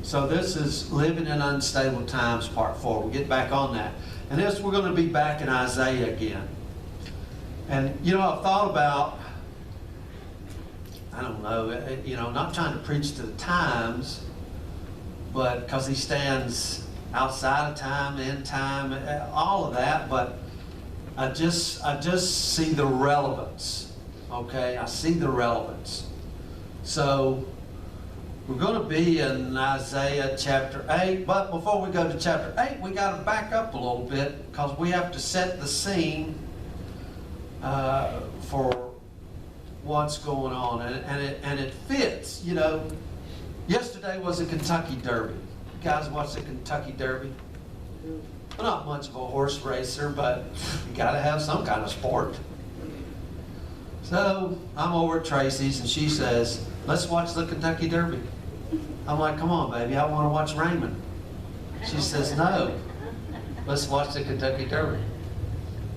So this is Living in Unstable Times, Part 4. We'll get back on that. And this, we're going to be back in Isaiah again. And, you know, I've thought about, I don't know, you know, not trying to preach to the times, but because he stands outside of time, in time, all of that, but I just see the relevance, okay? I see the relevance. So we're going to be in Isaiah chapter 8, but before we go to chapter 8, we got to back up a little bit because we have to set the scene for what's going on, and it fits. You know, yesterday was a Kentucky Derby. You guys watch the Kentucky Derby? I'm not much of a horse racer, but you got to have some kind of sport. So I'm over at Tracy's, and she says, "Let's watch the Kentucky Derby." I'm like, "Come on, baby, I want to watch Raymond." She says, "No, let's watch the Kentucky Derby."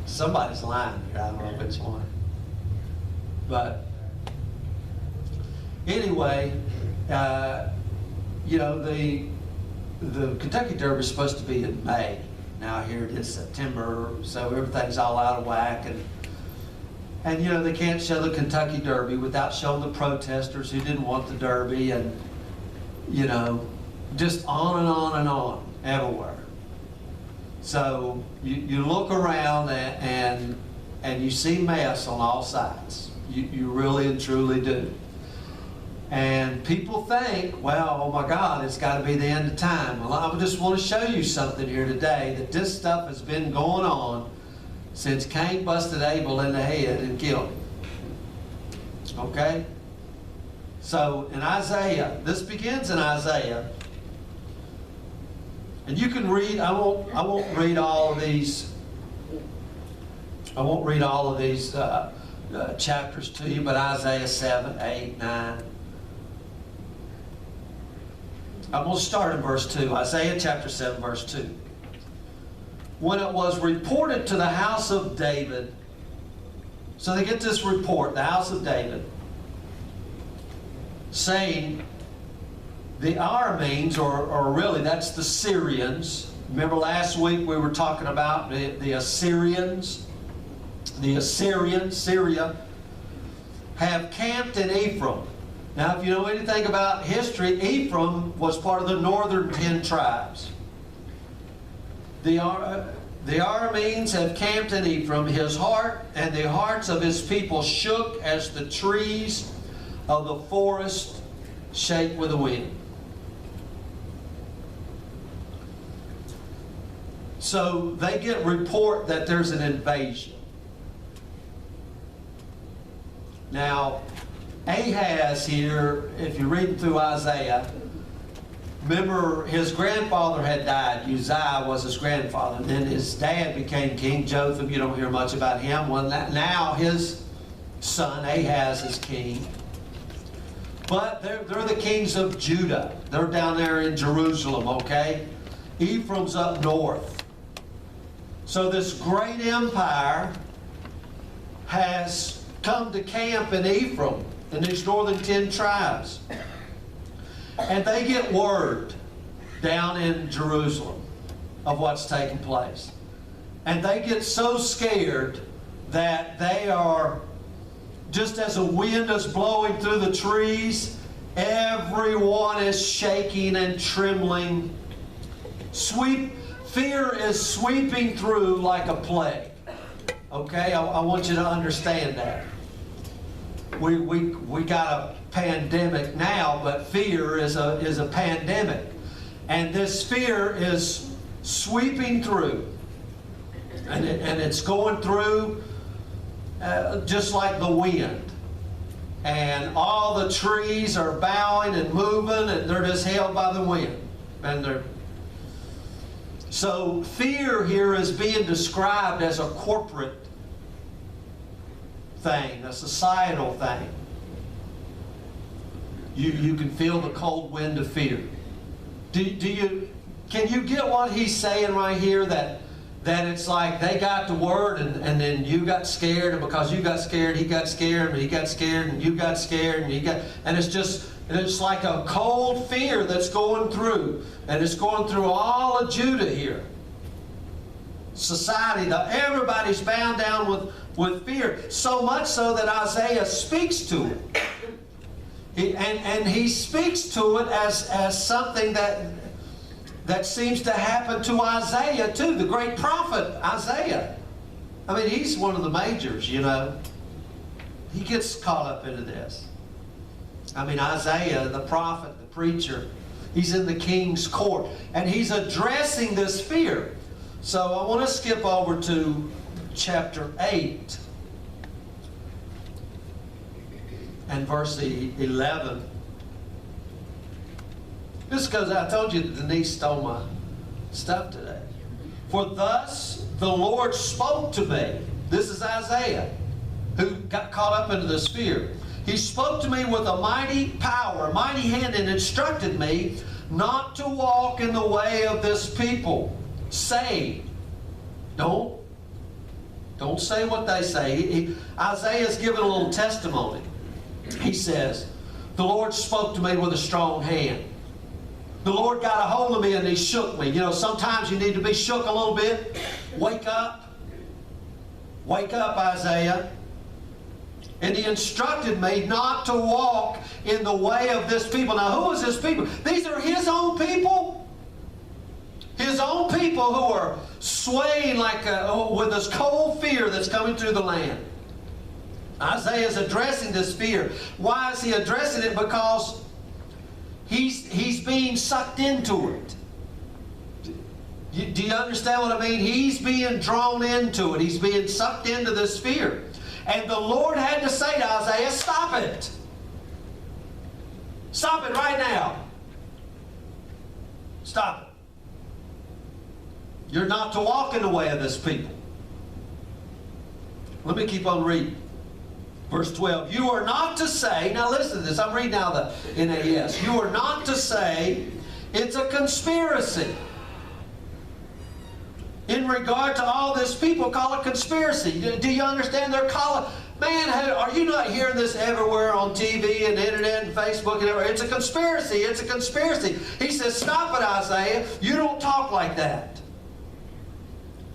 Somebody's lying here. I don't know which one. But anyway, you know, the Kentucky Derby is supposed to be in May. Now here it is September, so everything's all out of whack. And you know, they can't show the Kentucky Derby without showing the protesters who didn't want the Derby, and you know, just on and on and on everywhere. So you look around and you see mess on all sides. You really and truly do. And people think, well, oh my God, it's got to be the end of time. Well, I just want to show you something here today, that this stuff has been going on since Cain busted Abel in the head and killed him. Okay? So in Isaiah, this begins in Isaiah. And you can read, I won't read all of these. I won't read all of these chapters to you, but Isaiah 7, 8, 9. I'm going to start in verse 2. Isaiah chapter 7, verse 2. When it was reported to the house of David, so they get this report, the house of David, saying, the Arameans, or really that's the Syrians. Remember last week we were talking about the Assyrians? The Assyrians, Syria, have camped in Ephraim. Now if you know anything about history, Ephraim was part of the northern 10 tribes. The Arameans have camped in Ephraim. His heart and the hearts of his people shook as the trees of the forest shake with the wind. So they get report that there's an invasion. Now, Ahaz here, if you're reading through Isaiah, remember his grandfather had died. Uzziah was his grandfather. And then his dad became king. Jotham, you don't hear much about him. Well, now his son Ahaz is king. But they're the kings of Judah. They're down there in Jerusalem, okay? Ephraim's up north. So this great empire has come to camp in Ephraim, in these northern 10 tribes. And they get word down in Jerusalem of what's taking place. And they get so scared that they are, just as a wind is blowing through the trees, everyone is shaking and trembling. Fear is sweeping through like a plague. Okay, I want you to understand that. We got a pandemic now, but fear is a pandemic, and this fear is sweeping through, and it's going through just like the wind, and all the trees are bowing and moving, and they're just held by the wind, and so fear here is being described as a corporate thing, a societal thing. You can feel the cold wind of fear. Can you get what he's saying right here? That it's like they got the word and then you got scared, and because you got scared, he got scared, and he got scared, and you got scared, and it's just And it's like a cold fear that's going through. And it's going through all of Judah here. Society, everybody's bound down with fear. So much so that Isaiah speaks to it. And he speaks to it as something that seems to happen to Isaiah too, the great prophet Isaiah. I mean, he's one of the majors, you know. He gets caught up into this. I mean, Isaiah, the prophet, the preacher, he's in the king's court. And he's addressing this fear. So I want to skip over to chapter 8 and verse 11. This because I told you that Denise stole my stuff today. For thus the Lord spoke to me. This is Isaiah, who got caught up into this fear. He spoke to me with a mighty power, a mighty hand, and instructed me not to walk in the way of this people, saying, don't say what they say. Isaiah's given a little testimony. He says, the Lord spoke to me with a strong hand. The Lord got a hold of me and He shook me. You know, sometimes you need to be shook a little bit. Wake up. Wake up, Isaiah. And He instructed me not to walk in the way of this people. Now, who is this people? These are His own people. His own people who are swaying like with this cold fear that's coming through the land. Isaiah is addressing this fear. Why is he addressing it? Because he's being sucked into it. Do you understand what I mean? He's being drawn into it. He's being sucked into this fear. And the Lord had to say to Isaiah, stop it. Stop it right now. Stop it. You're not to walk in the way of this people. Let me keep on reading. Verse 12. You are not to say, now listen to this, I'm reading now the NAS. You are not to say it's a conspiracy. In regard to all this, people call it conspiracy. Do you understand? They're calling, man, are you not hearing this everywhere on TV and internet and Facebook and everywhere? It's a conspiracy. It's a conspiracy. He says, stop it, Isaiah. You don't talk like that.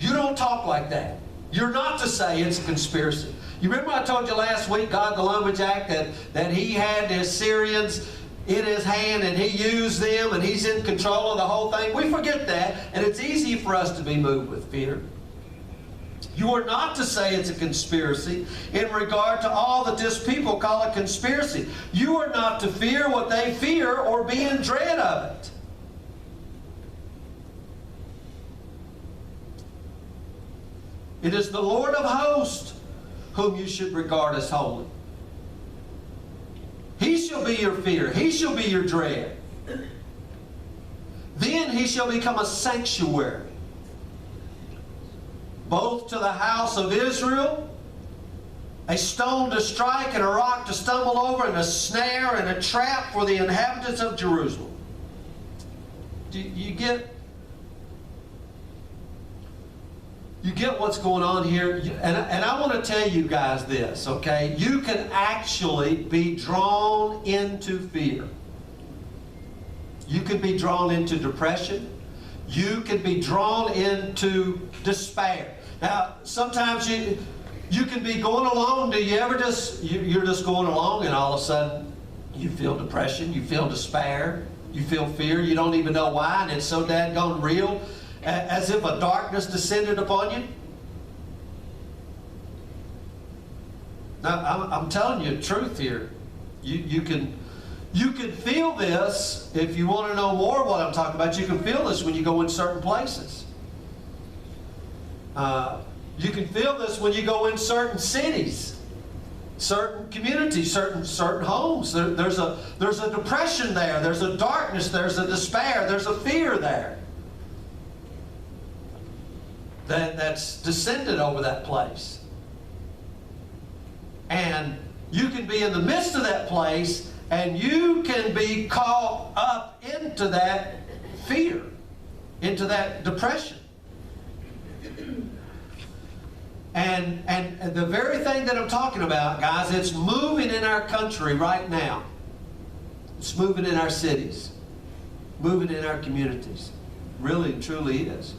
You don't talk like that. You're not to say it's a conspiracy. You remember I told you last week, God the Lumberjack, that He had the Assyrians in His hand and He used them and He's in control of the whole thing? We forget that, and it's easy for us to be moved with fear. You are not to say it's a conspiracy in regard to all that this people call a conspiracy. You are not to fear what they fear or be in dread of it. It is the Lord of hosts whom you should regard as holy. He shall be your fear. He shall be your dread. Then He shall become a sanctuary, both to the house of Israel, a stone to strike and a rock to stumble over, and a snare and a trap for the inhabitants of Jerusalem. Do you get what's going on here? And I want to tell you guys this, okay? You can actually be drawn into fear. You can be drawn into depression. You can be drawn into despair. Now, sometimes you can be going along. Do you ever you're just going along and all of a sudden you feel depression, you feel despair, you feel fear, you don't even know why, and it's so dadgone real, as if a darkness descended upon you? Now, I'm telling you the truth here. You can feel this. If you want to know more of what I'm talking about, you can feel this when you go in certain places. You can feel this when you go in certain cities, certain communities, certain homes. There's a depression there. There's a darkness. There's a despair. There's a fear there that's descended over that place. And you can be in the midst of that place, and you can be caught up into that fear, into that depression. And the very thing that I'm talking about, guys, it's moving in our country right now. It's moving in our cities, moving in our communities. Really and truly is.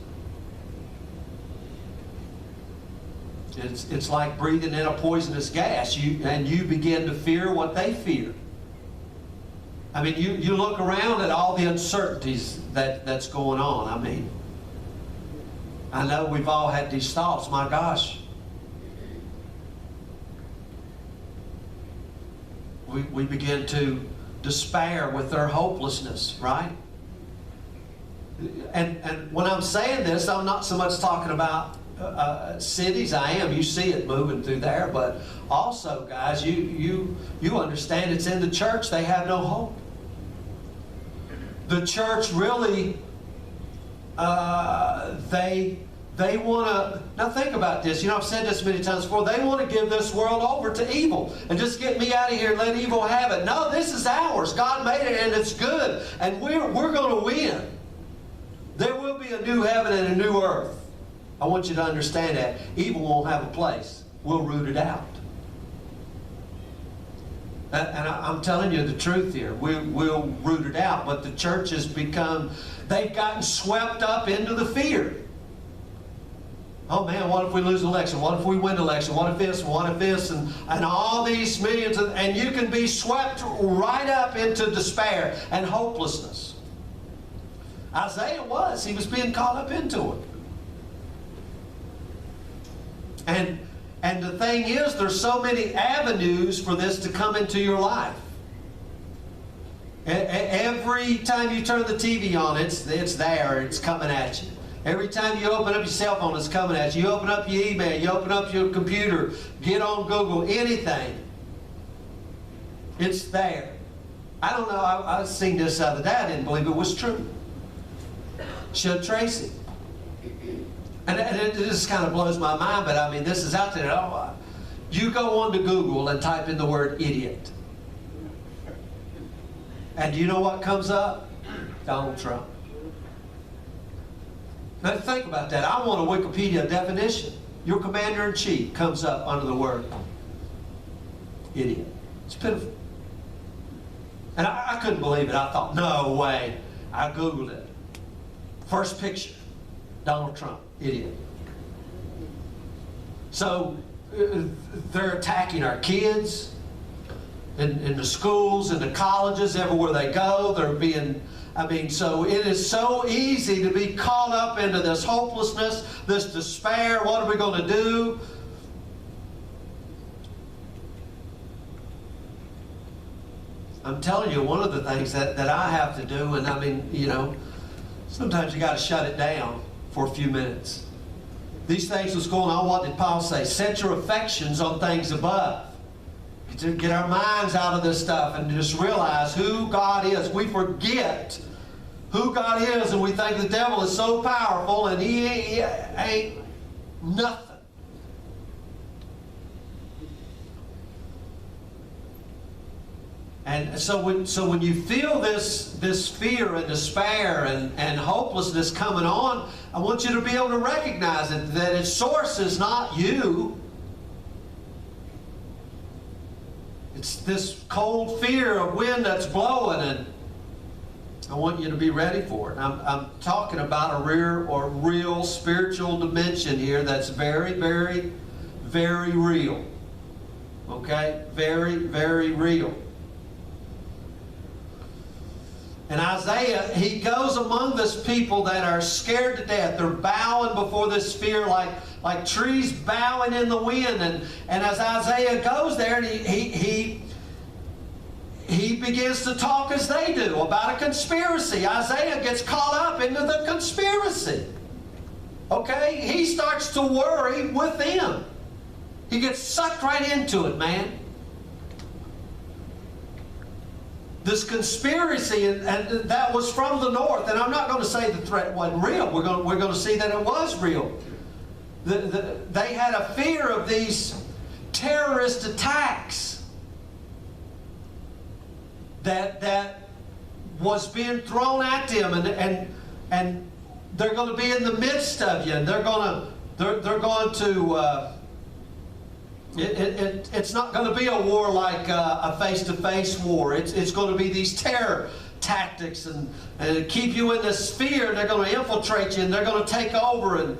It's like breathing in a poisonous gas, and you begin to fear what they fear. I mean, you look around at all the uncertainties that's going on. I mean, I know we've all had these thoughts, my gosh. We begin to despair with their hopelessness, right? And when I'm saying this, I'm not so much talking about cities. I am. You see it moving through there, but also, guys, you understand it's in the church. They have no hope. The church really, they want to. Now think about this. You know, I've said this many times before. They want to give this world over to evil and just get me out of here and let evil have it. No, this is ours. God made it, and it's good, and we're going to win. There will be a new heaven and a new earth. I want you to understand that. Evil won't have a place. We'll root it out. And I'm telling you the truth here. We'll root it out. But the church has become, they've gotten swept up into the fear. Oh man, what if we lose the election? What if we win the election? What if this? What if this? And all these millions. And you can be swept right up into despair and hopelessness. Isaiah was. He was being caught up into it. And the thing is, there's so many avenues for this to come into your life. Every time you turn the TV on, it's there. It's coming at you. Every time you open up your cell phone, it's coming at you. You open up your email. You open up your computer. Get on Google. Anything. It's there. I don't know. I seen this the other day. I didn't believe it was true. Showed Tracy. And it just kind of blows my mind, but I mean, this is out there. Oh, you go on to Google and type in the word idiot. And do you know what comes up? Donald Trump. Now think about that. I want a Wikipedia definition. Your commander-in-chief comes up under the word idiot. It's pitiful. And I couldn't believe it. I thought, no way. I Googled it. First picture, Donald Trump. Idiot. So they're attacking our kids in the schools, in the colleges, everywhere they go. They're being, I mean, so it is so easy to be caught up into this hopelessness, this despair. What are we going to do? I'm telling you, one of the things that I have to do, and I mean, you know, sometimes you got to shut it down for a few minutes. These things was going on. What did Paul say? Set your affections on things above. To get our minds out of this stuff and just realize who God is. We forget who God is, and we think the devil is so powerful, and he ain't nothing. And so when you feel this fear and despair and hopelessness coming on, I want you to be able to recognize it, that its source is not you. It's this cold fear of wind that's blowing, and I want you to be ready for it. I'm talking about a real spiritual dimension here that's very, very, very real. Okay? Very, very real. And Isaiah, he goes among this people that are scared to death. They're bowing before this fear like trees bowing in the wind. And as Isaiah goes there, and he begins to talk as they do about a conspiracy. Isaiah gets caught up into the conspiracy. Okay? He starts to worry with them. He gets sucked right into it, man. This conspiracy, and that was from the north. And I'm not going to say the threat wasn't real. We're going to see that it was real. They had a fear of these terrorist attacks that was being thrown at them, and they're going to be in the midst of you, and they're going to It's not going to be a war like a face-to-face war. It's going to be these terror tactics and keep you in this fear. They're going to infiltrate you and they're going to take over. And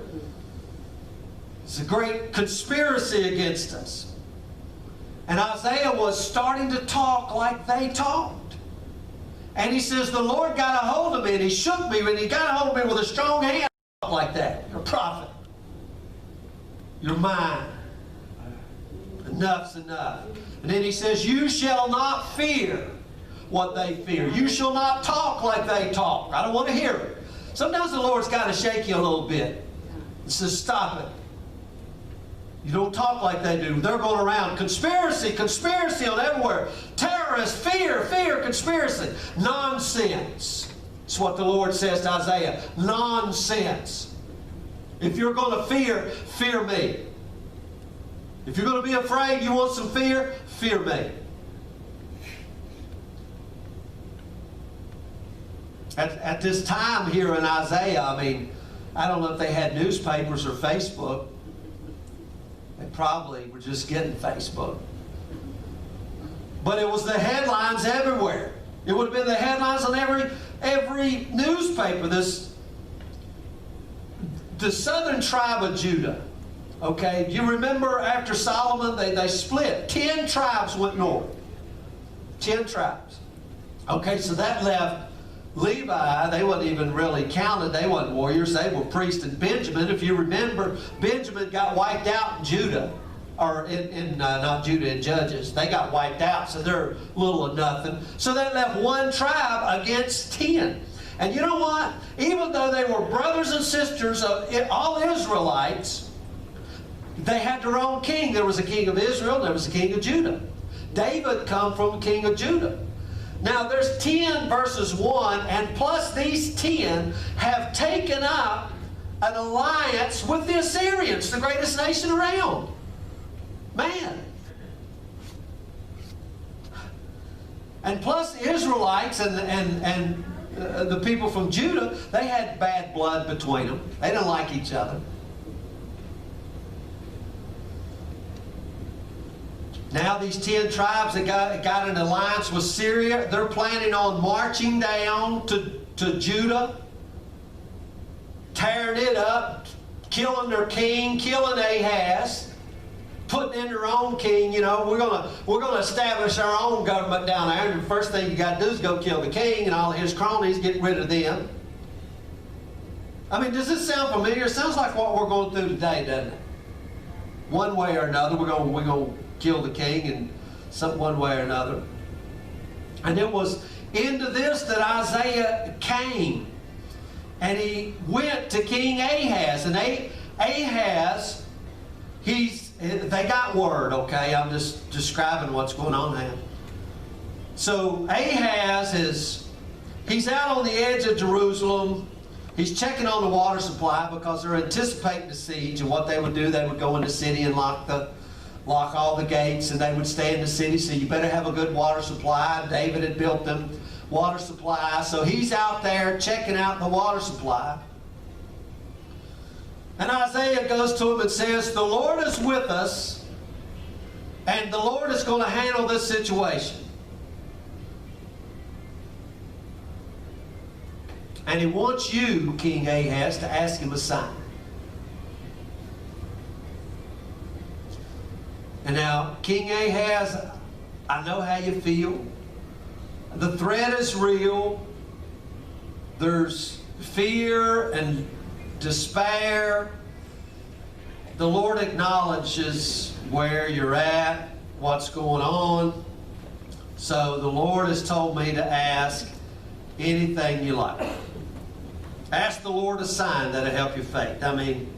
it's a great conspiracy against us. And Isaiah was starting to talk like they talked. And he says, the Lord got a hold of me and he shook me and he got a hold of me with a strong hand like that. You're a prophet. You're mine. Enough's enough. And then he says, you shall not fear what they fear. You shall not talk like they talk. I don't want to hear it. Sometimes the Lord's got to shake you a little bit. He says, stop it. You don't talk like they do. They're going around. Conspiracy, conspiracy on everywhere. Terrorists, fear, fear, conspiracy. Nonsense. That's what the Lord says to Isaiah. Nonsense. If you're going to fear, fear me. If you're going to be afraid, you want some fear, fear me. At this time here in Isaiah, I mean, I don't know if they had newspapers or Facebook. They probably were just getting Facebook. But it was the headlines everywhere. It would have been the headlines on every newspaper. The southern tribe of Judah. Okay, you remember after Solomon, they split. 10 tribes went north. 10 tribes. Okay, so that left Levi. They wasn't even really counted. They wasn't warriors. They were priests. And Benjamin, if you remember, Benjamin got wiped out in Judah. Or not Judah, in Judges. They got wiped out, so they're little or nothing. So that left one tribe against 10. And you know what? Even though they were brothers and sisters of all Israelites, they had their own king. There was a king of Israel, there was a king of Judah. David come from the king of Judah. Now there's 10 verses 1, and plus these 10 have taken up an alliance with the Assyrians, the greatest nation around. Man. And plus the Israelites and the people from Judah, they had bad blood between them. They didn't like each other. Now these 10 tribes that got an alliance with Syria, they're planning on marching down to Judah, tearing it up, killing their king, killing Ahaz, putting in their own king. You know, we're gonna establish our own government down there, and the first thing you got to do is go kill the king and all of his cronies, get rid of them. I mean, does this sound familiar? It sounds like what we're going through today, doesn't it? One way or another, we're gonna kill the king in one way or another. And it was into this that Isaiah came. And he went to King Ahaz. And Ahaz, they got word, okay? I'm just describing what's going on now. So Ahaz he's out on the edge of Jerusalem. He's checking on the water supply because they're anticipating the siege. And what they would do, they would go in the city and lock all the gates, and they would stay in the city. So you better have a good water supply. David had built them water supply. So he's out there checking out the water supply. And Isaiah goes to him and says, the Lord is with us, and the Lord is going to handle this situation. And he wants you, King Ahaz, to ask him a sign. And now, King Ahaz, I know how you feel. The threat is real. There's fear and despair. The Lord acknowledges where you're at, what's going on. So the Lord has told me to ask anything you like. Ask the Lord a sign that'll help your faith. I mean,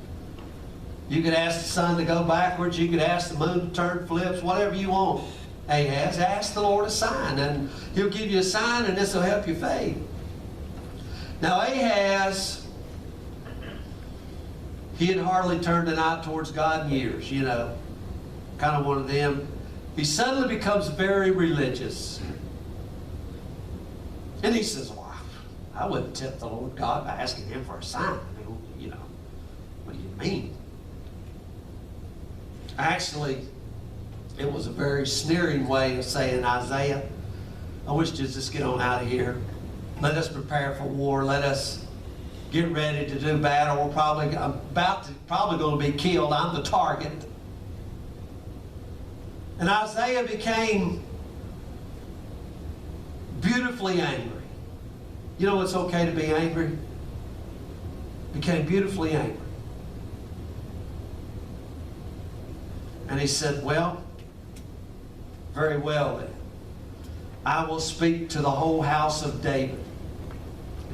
you could ask the sun to go backwards. You could ask the moon to turn flips. Whatever you want. Ahaz, ask the Lord a sign, and he'll give you a sign, and this will help your faith. Now Ahaz, he had hardly turned an eye towards God in years, you know. Kind of one of them. He suddenly becomes very religious. And he says, well, I wouldn't tempt the Lord God by asking him for a sign. I mean, you know, what do you mean? Actually, It was a very sneering way of saying, Isaiah, I wish you'd just get on out of here. Let us prepare for war. Let us get ready to do battle. I'm probably going to be killed. I'm the target. And Isaiah became beautifully angry. You know it's okay to be angry? Became beautifully angry. And he said, well, very well then. I will speak to the whole house of David.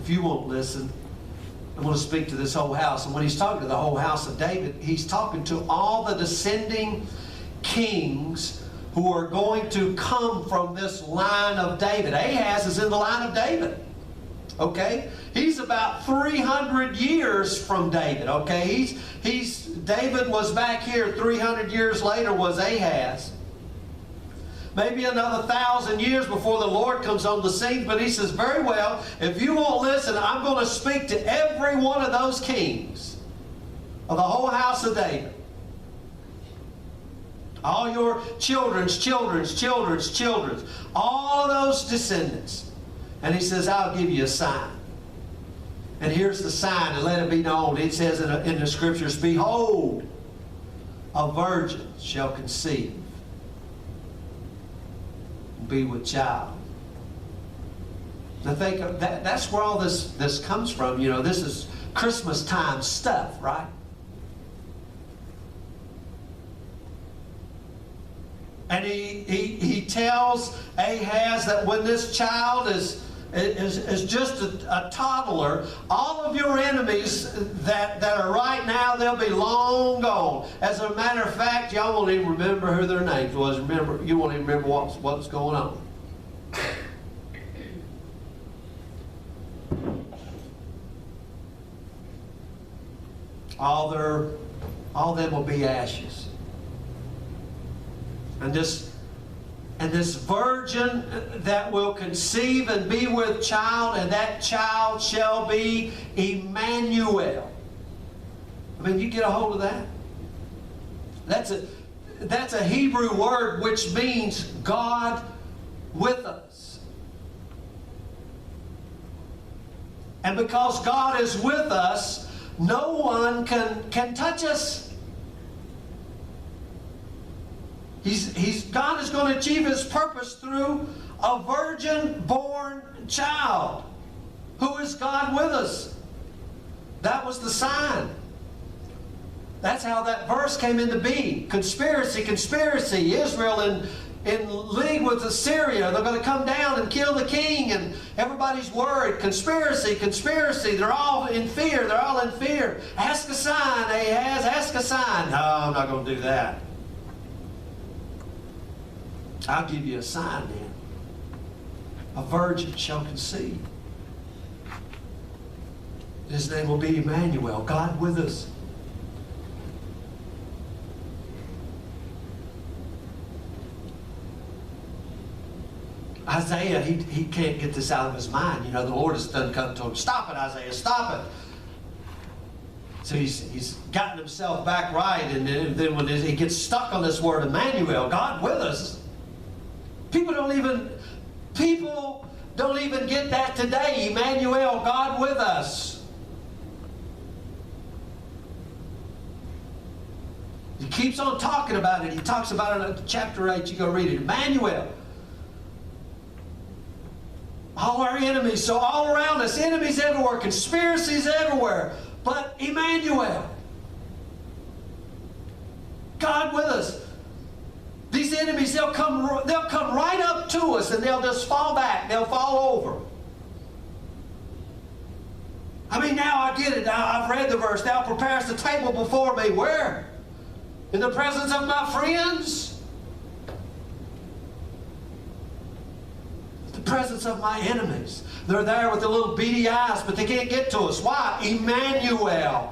If you won't listen, I'm going to speak to this whole house. And when he's talking to the whole house of David, he's talking to all the descending kings who are going to come from this line of David. Ahaz is in the line of David. Okay? He's about 300 years from David. Okay? David was back here 300 years later was Ahaz. Maybe another 1,000 years before the Lord comes on the scene. But he says, very well, if you won't listen, I'm going to speak to every one of those kings of the whole house of David. All your children's, all of those descendants. And he says, I'll give you a sign. And here's the sign, and let it be known. It says in the scriptures, behold, a virgin shall conceive, and be with child. Now think of that, that's where all this comes from. You know, this is Christmas time stuff, right? And he tells Ahaz that when this child is just a toddler, all of your enemies that are right now, they'll be long gone. As a matter of fact, y'all won't even remember who their names was. You won't even remember what's going on. All of them will be ashes. And this virgin that will conceive and be with child, and that child shall be Emmanuel. I mean, you get a hold of that? That's a Hebrew word which means God with us. And because God is with us, no one can touch us. God is going to achieve His purpose through a virgin-born child. Who is God with us? That was the sign. That's how that verse came into being. Conspiracy. Israel in league with Syria. They're going to come down and kill the king, and everybody's worried. Conspiracy. They're all in fear. Ask a sign, Ahaz. Ask a sign. No, I'm not going to do that. I'll give you a sign then. A virgin shall conceive. His name will be Emmanuel, God with us. Isaiah, he can't get this out of his mind. You know, the Lord has done come and told him, stop it, Isaiah, stop it. So he's gotten himself back right, and then when he gets stuck on this word Emmanuel, God with us. People don't even get that today. Emmanuel, God with us. He keeps on talking about it. He talks about it in chapter 8. You go read it. Emmanuel. All our enemies. So all around us, enemies everywhere, conspiracies everywhere. But Emmanuel. God with us. These enemies, they'll come right up to us, and they'll just fall back. They'll fall over. I mean, now I get it. Now I've read the verse. Thou preparest the table before me. Where? In the presence of my friends? The presence of my enemies. They're there with the little beady eyes, but they can't get to us. Why? Emmanuel.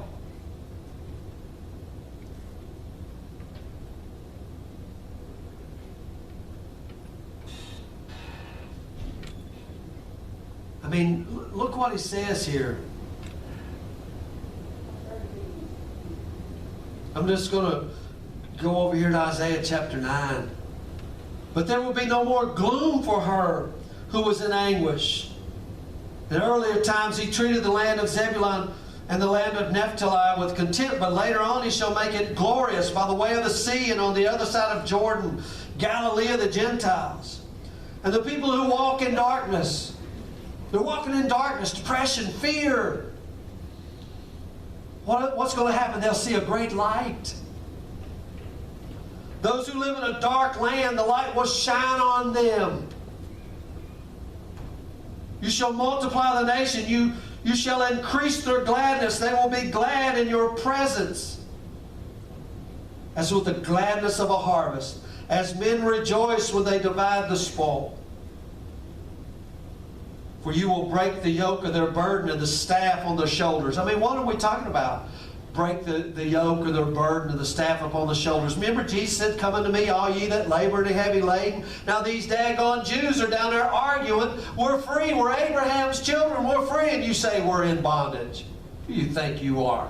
I mean, look what he says here. I'm just going to go over here to Isaiah chapter 9. But there will be no more gloom for her who was in anguish. In earlier times he treated the land of Zebulun and the land of Naphtali with contempt, but later on he shall make it glorious by the way of the sea and on the other side of Jordan, Galilee of the Gentiles. And the people who walk in darkness, they're walking in darkness, depression, fear. What's going to happen? They'll see a great light. Those who live in a dark land, the light will shine on them. You shall multiply the nation. You shall increase their gladness. They will be glad in your presence, as with the gladness of a harvest, as men rejoice when they divide the spoil. For you will break the yoke of their burden and the staff on their shoulders. I mean, what are we talking about? Break the yoke of their burden and the staff upon the shoulders. Remember, Jesus said, "Come unto me, all ye that labor and are heavy laden." Now these daggone Jews are down there arguing, "We're free, we're Abraham's children, we're free." And you say, "We're in bondage." Who do you think you are?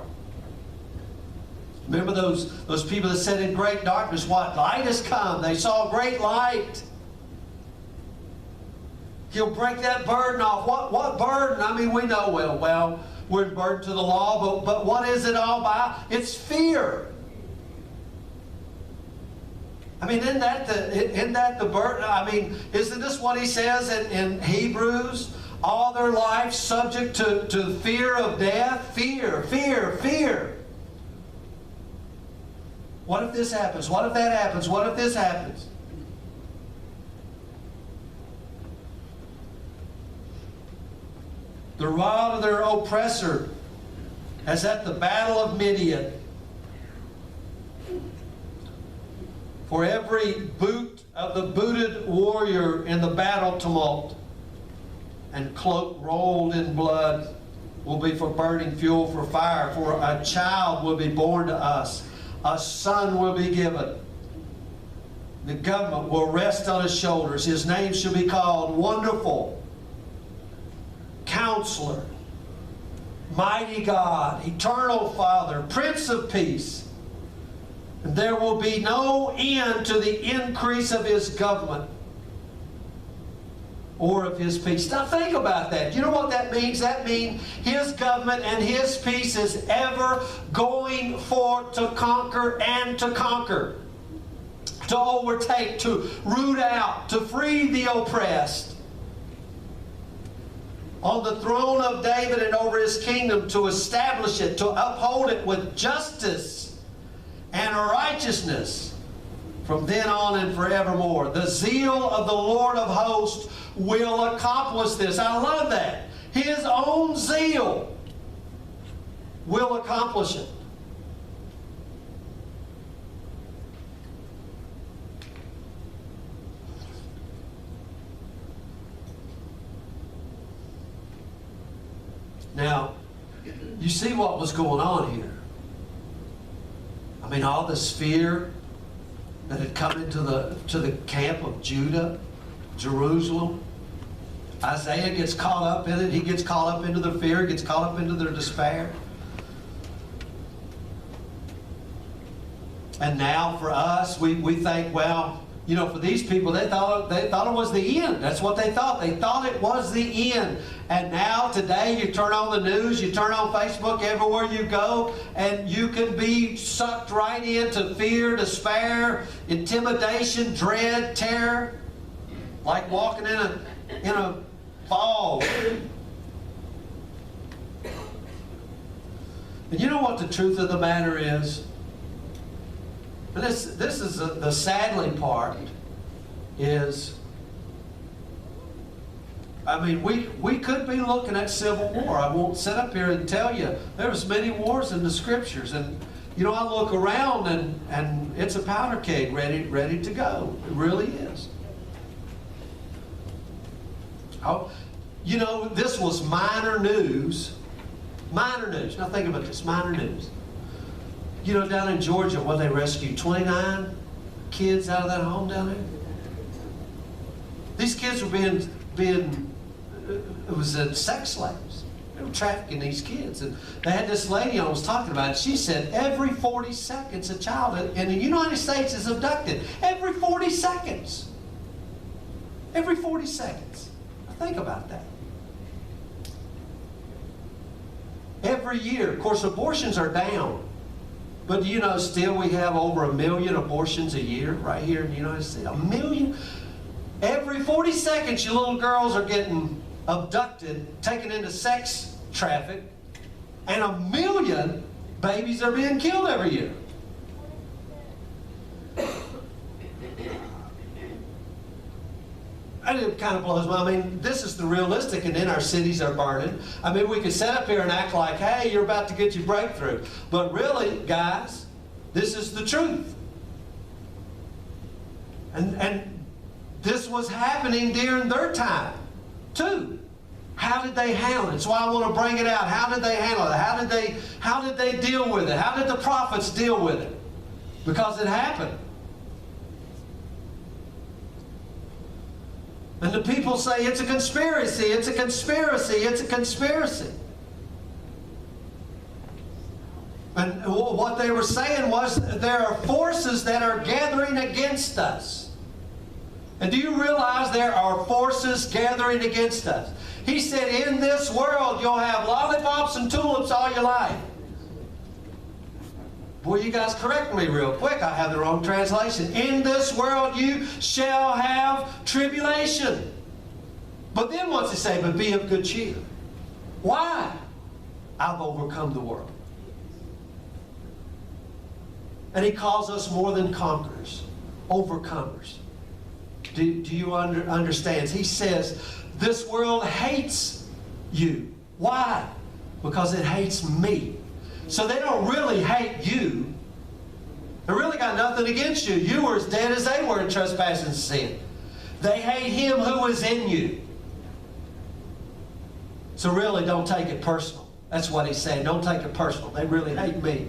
Remember those people that said in great darkness, what? Light has come. They saw great light. He'll break that burden off. What burden? I mean, we know well, we're burdened to the law, but what is it all about? It's fear. I mean, isn't that the burden? I mean, isn't this what he says in Hebrews? All their life subject to fear of death. Fear, fear, fear. What if this happens? What if that happens? What if this happens? The rod of their oppressor, as at the battle of Midian. For every boot of the booted warrior in the battle tumult, and cloak rolled in blood, will be for burning fuel for fire. For a child will be born to us, a son will be given. The government will rest on his shoulders. His name shall be called Wonderful, Counselor, Mighty God, Eternal Father, Prince of Peace. And there will be no end to the increase of his government or of his peace. Now think about that. You know what that means? That means his government and his peace is ever going forth to conquer and to conquer, to overtake, to root out, to free the oppressed. On the throne of David and over his kingdom, to establish it, to uphold it with justice and righteousness from then on and forevermore. The zeal of the Lord of hosts will accomplish this. I love that. His own zeal will accomplish it. Now, you see what was going on here. I mean, all this fear that had come into the camp of Judah, Jerusalem. Isaiah gets caught up in it. He gets caught up into their fear, gets caught up into their despair. And now for us, we think, well, you know, for these people, they thought it was the end. That's what they thought. They thought it was the end. And now, today, you turn on the news, you turn on Facebook, everywhere you go, and you can be sucked right into fear, despair, intimidation, dread, terror, like walking in a fog. And you know what the truth of the matter is? And this is the sadly part, is, I mean, we could be looking at civil war. I won't sit up here and tell you. There's many wars in the scriptures. And, you know, I look around and it's a powder keg ready to go. It really is. Oh, you know, this was minor news. Minor news. Now think about this. Minor news. You know, down in Georgia, where they rescued 29 kids out of that home down there. These kids were being it was sex slaves. They were trafficking these kids. And they had this lady I was talking about. She said every 40 seconds a child in the United States is abducted. Every 40 seconds. Every 40 seconds. Think about that. Every year. Of course, abortions are down. But do you know still we have over 1 million abortions a year right here in the United States? 1 million? Every 40 seconds, your little girls are getting abducted, taken into sex traffic, and 1 million babies are being killed every year. And it kind of blows my, I mean, this is the realistic, and then our cities are burning. I mean, we could sit up here and act like, hey, you're about to get your breakthrough. But really, guys, this is the truth. And this was happening during their time, too. How did they handle it? That's why I want to bring it out. How did they handle it? How did they deal with it? How did the prophets deal with it? Because it happened. And the people say, it's a conspiracy, it's a conspiracy, it's a conspiracy. And what they were saying was, there are forces that are gathering against us. And do you realize there are forces gathering against us? He said, in this world, you'll have lollipops and tulips all your life. Boy, you guys correct me real quick. I have the wrong translation. In this world you shall have tribulation. But then what's he say? But be of good cheer. Why? I've overcome the world. And he calls us more than conquerors, overcomers. Do you understand? He says, this world hates you. Why? Because it hates me. So they don't really hate you. They really got nothing against you. You were as dead as they were in trespass and sin. They hate him who is in you. So really, don't take it personal. That's what he's saying. Don't take it personal. They really hate me.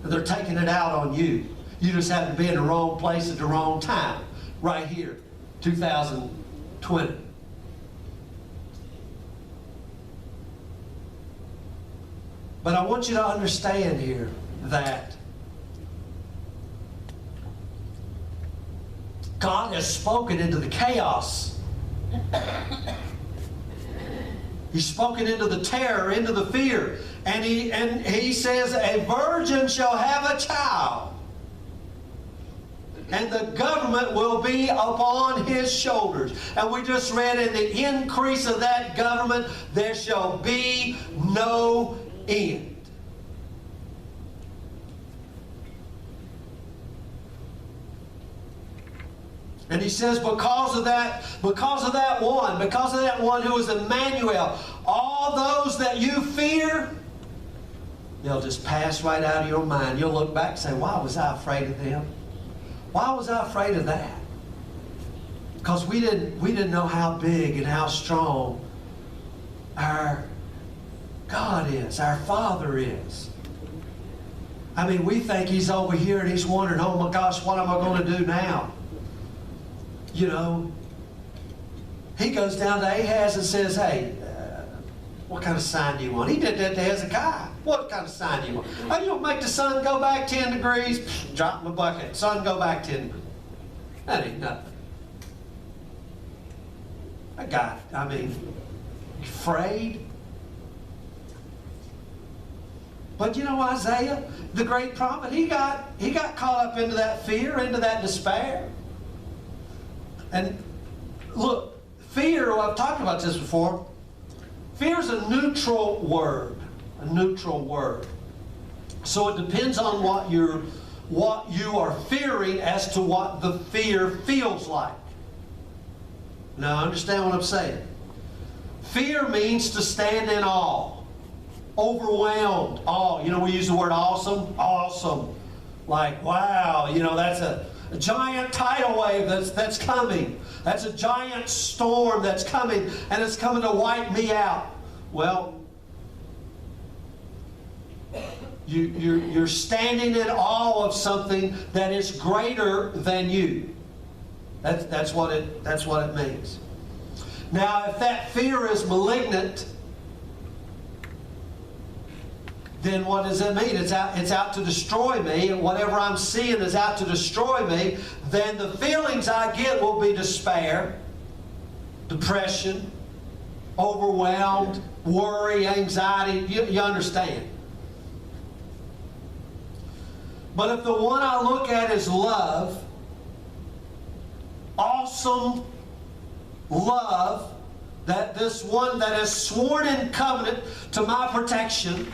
They're taking it out on you. You just happen to be in the wrong place at the wrong time. Right here, 2020. But I want you to understand here that God has spoken into the chaos. He's spoken into the terror, into the fear. And he says, a virgin shall have a child. And the government will be upon his shoulders. And we just read, in the increase of that government, there shall be no end. And he says, because of that one who is Emmanuel, all those that you fear, they'll just pass right out of your mind. You'll look back and say, why was I afraid of them? Why was I afraid of that? Because we didn't know how big and how strong our God is, our Father is. I mean, we think he's over here and he's wondering, oh my gosh, what am I going to do now? You know, he goes down to Ahaz and says, hey, what kind of sign do you want? He did that to Hezekiah. What kind of sign do you want? Oh, you don't make the sun go back 10 degrees? Pfft, drop my bucket. Sun go back 10 degrees. That ain't nothing. That guy, I mean, afraid. But you know, Isaiah, the great prophet, he got caught up into that fear, into that despair. And look, fear, well, I've talked about this before. Fear is a neutral word. A neutral word. So it depends on what you are fearing as to what the fear feels like. Now, understand what I'm saying. Fear means to stand in awe. Overwhelmed. Awe. You know, we use the word awesome. Awesome. Like, wow, you know, that's a giant tidal wave that's coming. That's a giant storm that's coming, and it's coming to wipe me out. Well, you're standing in awe of something that is greater than you. That's what it means. Now, if that fear is malignant, then what does it mean? It's out to destroy me, and whatever I'm seeing is out to destroy me. then the feelings I get will be despair, depression, overwhelmed, worry, anxiety. You understand. But if the one I look at is love, awesome love, that this one that has sworn in covenant to my protection,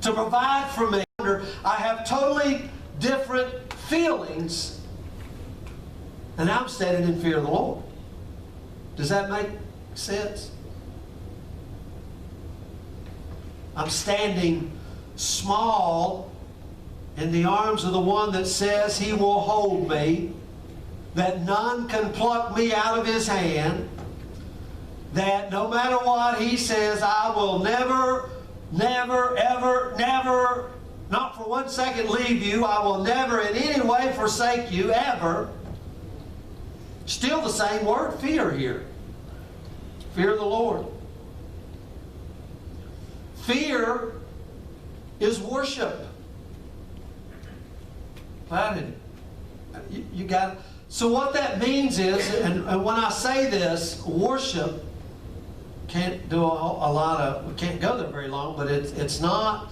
to provide for me, I have totally different feelings, and I'm standing in fear of the Lord. Does that make sense? I'm standing small in the arms of the one that says He will hold me, that none can pluck me out of His hand, that no matter what He says, I will never, never, ever, never, not for 1 second leave you. I will never in any way forsake you, ever. Still the same word, fear here. Fear of the Lord. Fear is worship. You got. So what that means is, and when I say this, worship, can't do a lot of. We can't go there very long, but it's not.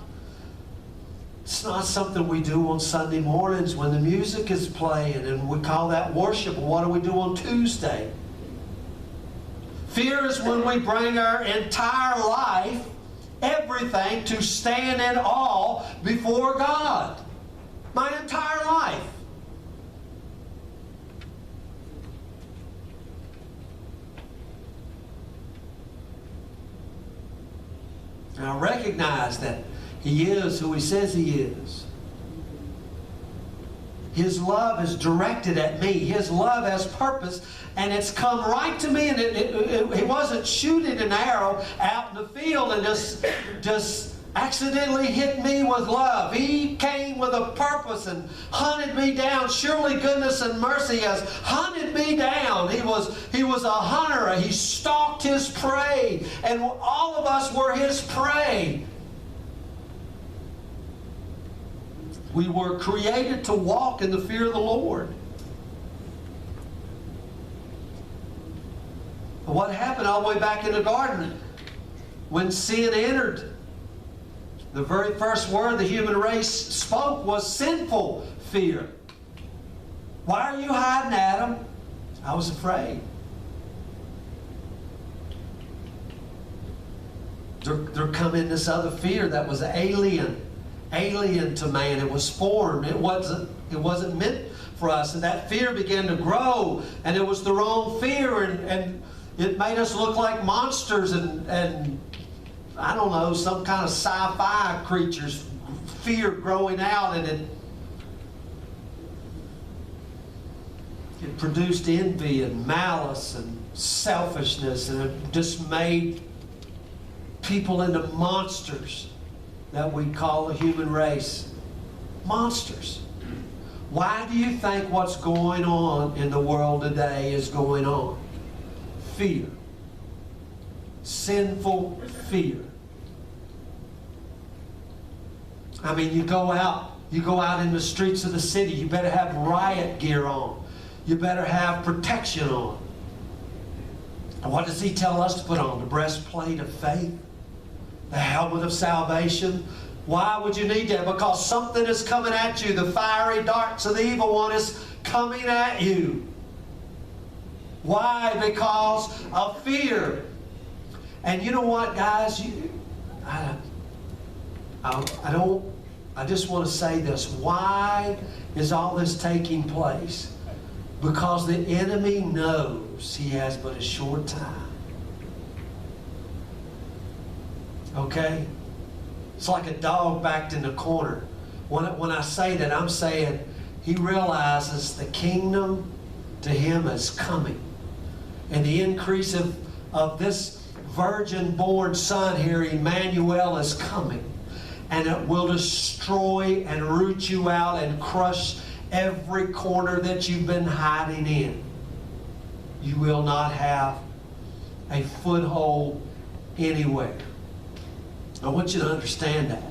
It's not something we do on Sunday mornings when the music is playing, and we call that worship. What do we do on Tuesday? Fear is when we bring our entire life, everything, to stand in awe before God. My entire life. And I recognize that He is who He says He is. His love is directed at me. His love has purpose, and it's come right to me. And it wasn't shooting an arrow out in the field and just accidentally hit me with love. He came with a purpose and hunted me down. Surely goodness and mercy has hunted me down. He was a hunter. He stalked his prey, and all of us were his prey. We were created to walk in the fear of the Lord. What happened all the way back in the garden when sin entered? The very first word the human race spoke was sinful fear. Why are you hiding, Adam? I was afraid. There come in this other fear that was alien to man. It was foreign. It wasn't meant for us. And that fear began to grow, and it was the wrong fear, and it made us look like monsters and I don't know, some kind of sci-fi creatures, fear growing out, and it produced envy and malice and selfishness, and it just made people into monsters that we call the human race. Monsters. Why do you think what's going on in the world today is going on? Fear. Sinful fear. I mean, you go out in the streets of the city, you better have riot gear on. You better have protection on. And what does He tell us to put on? The breastplate of faith, the helmet of salvation. Why would you need that? Because something is coming at you. The fiery darts of the evil one is coming at you. Why? Because of fear. And you know what, guys? I just want to say this. Why is all this taking place? Because the enemy knows he has but a short time. Okay? It's like a dog backed in the corner. When I say that, I'm saying he realizes the kingdom to him is coming. And the increase of this virgin-born son here, Emmanuel, is coming. And it will destroy and root you out and crush every corner that you've been hiding in. You will not have a foothold anywhere. I want you to understand that.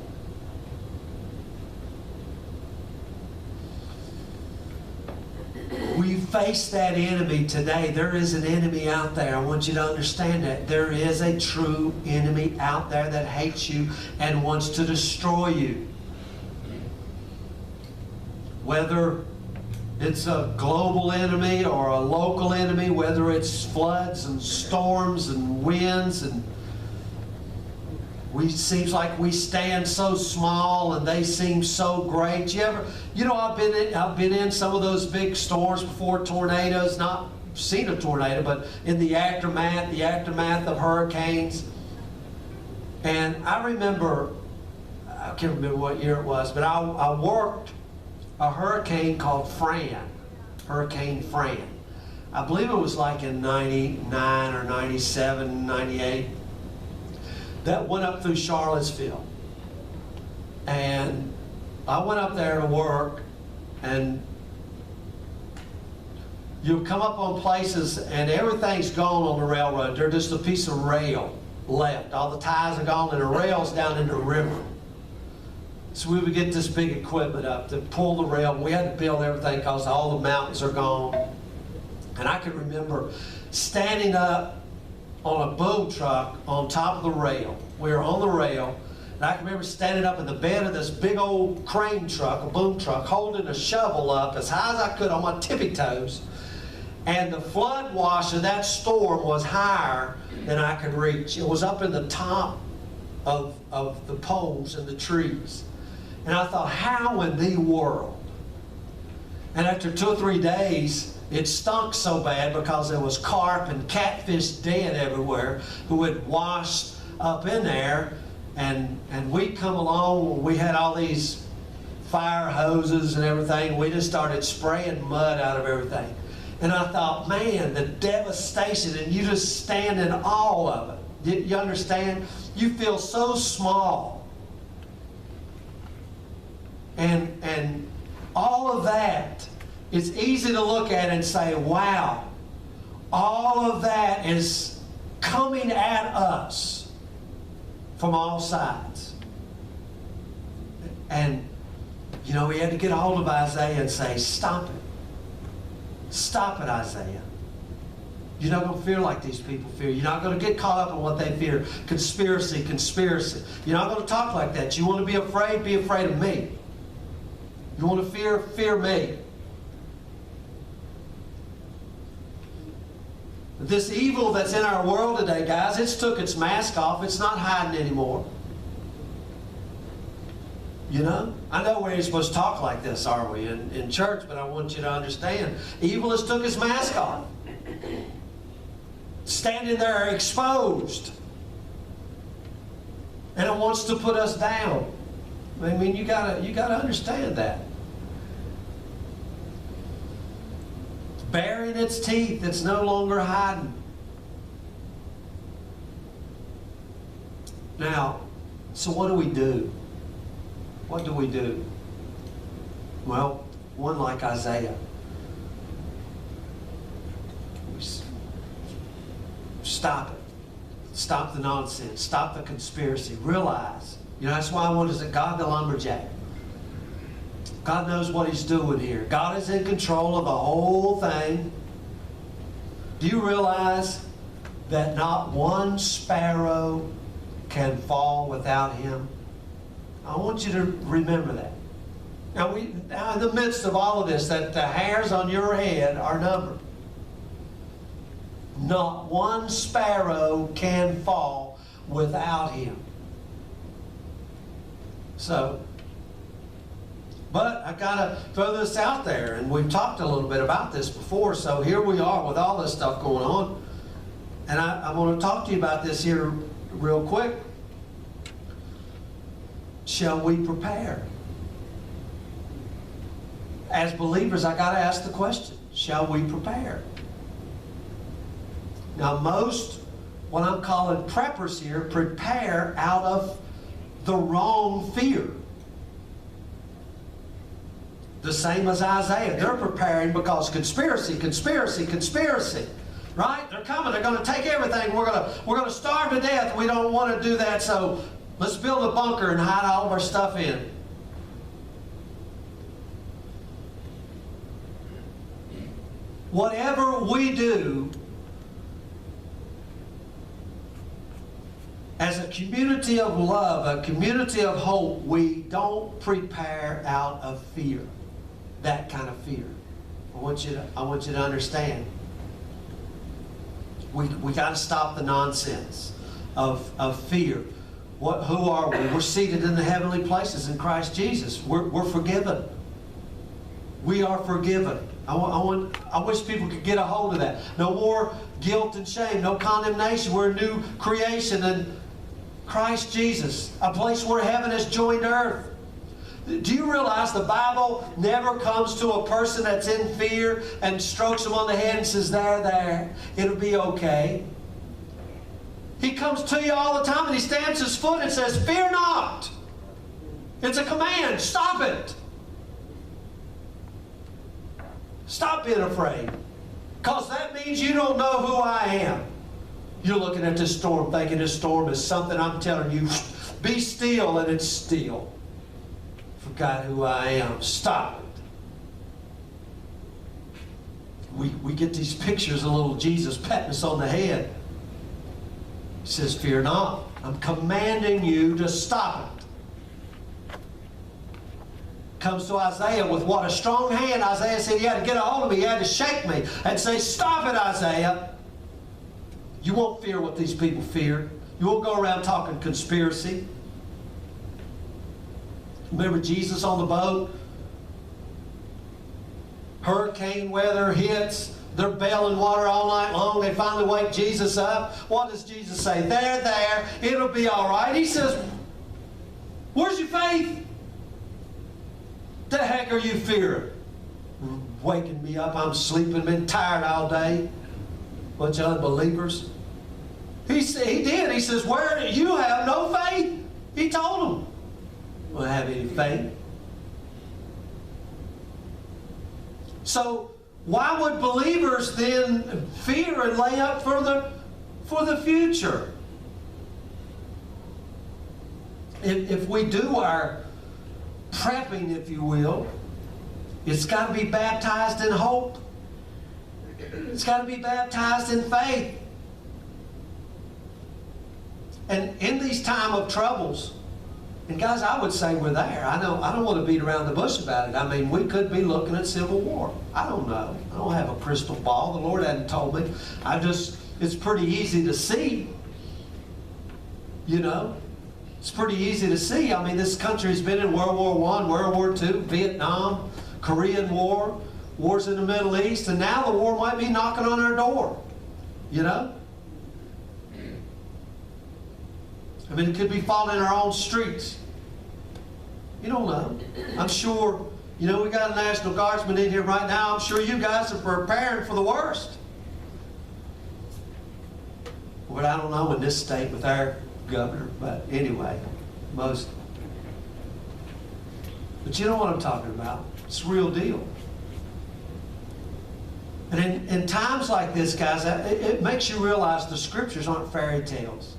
face that enemy today. There is an enemy out there. I want you to understand that. There is a true enemy out there that hates you and wants to destroy you. Whether it's a global enemy or a local enemy, whether it's floods and storms and winds, and seems like we stand so small and they seem so great. I've been in some of those big storms before, tornadoes, not seen a tornado, but in the aftermath of hurricanes. And I can't remember what year it was, but I worked a hurricane called Hurricane Fran. I believe it was like in 99 or 97, 98. That went up through Charlottesville. And I went up there to work, and you'll come up on places and everything's gone on the railroad. There's just a piece of rail left. All the ties are gone and the rail's down in the river. So we would get this big equipment up to pull the rail. We had to build everything because all the mountains are gone. And I can remember standing up on a boom truck on top of the rail. We were on the rail, and I can remember standing up in the bed of this big old crane truck, a boom truck, holding a shovel up as high as I could on my tippy toes. And the flood wash of that storm was higher than I could reach. It was up in the top of the poles and the trees. And I thought, how in the world? And after 2 or 3 days, it stunk so bad because there was carp and catfish dead everywhere who had washed up in there. And we'd come along, we had all these fire hoses and everything. We just started spraying mud out of everything. And I thought, man, the devastation, and you just stand in awe of it. You understand? You feel so small. And all of that, it's easy to look at and say, wow, all of that is coming at us from all sides. And, we had to get a hold of Isaiah and say, stop it. Stop it, Isaiah. You're not going to fear like these people fear. You're not going to get caught up in what they fear. Conspiracy. You're not going to talk like that. You want to be afraid of me. You want to fear me. This evil that's in our world today, guys, it's took its mask off. It's not hiding anymore. I know we ain't supposed to talk like this, are we, in church, but I want you to understand. Evil has took its mask off. Standing there exposed. And it wants to put us down. I mean, you gotta understand that. Baring its teeth, it's no longer hiding. Now, so what do we do? What do we do? Well, one like Isaiah. Stop it. Stop the nonsense. Stop the conspiracy. Realize. That's why I want to say God the lumberjack. God knows what He's doing here. God is in control of the whole thing. Do you realize that not one sparrow can fall without Him? I want you to remember that. Now in the midst of all of this, that the hairs on your head are numbered. Not one sparrow can fall without Him. But I've got to throw this out there, and we've talked a little bit about this before, so here we are with all this stuff going on. And I want to talk to you about this here real quick. Shall we prepare? As believers, I got to ask the question, shall we prepare? Now, most, what I'm calling preppers here, prepare out of the wrong fear. The same as Isaiah. They're preparing because conspiracy. Right? They're coming. They're going to take everything. We're going to starve to death. We don't want to do that, so let's build a bunker and hide all of our stuff in. whatever we do as a community of love, a community of hope, we don't prepare out of fear. That kind of fear. I want you to understand. We got to stop the nonsense of fear. Who are we? We're seated in the heavenly places in Christ Jesus. We're forgiven. We are forgiven. I wish people could get a hold of that. No more guilt and shame. No condemnation. We're a new creation in Christ Jesus. A place where heaven has joined earth. Do you realize the Bible never comes to a person that's in fear and strokes them on the head and says, there, it'll be okay. He comes to you all the time and he stamps his foot and says, fear not. It's a command. Stop it. Stop being afraid. Because that means you don't know who I am. You're looking at this storm thinking this storm is something. I'm telling you, be still, and it's still. Forgot who I am. Stop it. We get these pictures of little Jesus patting us on the head. He says, fear not. I'm commanding you to stop it. Comes to Isaiah with what a strong hand. Isaiah said he had to get a hold of me. He had to shake me and say, stop it, Isaiah. You won't fear what these people fear. You won't go around talking conspiracy. Remember Jesus on the boat? Hurricane weather hits. They're bailing water all night long. They finally wake Jesus up. What does Jesus say? There. It'll be all right. He says, where's your faith? The heck are you fearing? Waking me up. I'm sleeping. Been tired all day. Bunch of unbelievers. He did. He says, where you have no faith. He told them. Don't have any faith. So why would believers then fear and lay up for the future? If we do our prepping, if you will, it's got to be baptized in hope. It's got to be baptized in faith. And in these time of troubles, and guys, I would say we're there. I don't want to beat around the bush about it. I mean, we could be looking at civil war. I don't know. I don't have a crystal ball. The Lord hadn't told me. It's pretty easy to see. You know? It's pretty easy to see. I mean, this country's been in World War I, World War II, Vietnam, Korean War, wars in the Middle East, and now the war might be knocking on our door. You know? I mean, it could be falling in our own streets. You don't know. I'm sure, we got a National Guardsman in here right now. I'm sure you guys are preparing for the worst. But I don't know in this state with our governor. But anyway, most. But you know what I'm talking about. It's the real deal. And in times like this, guys, it makes you realize the scriptures aren't fairy tales.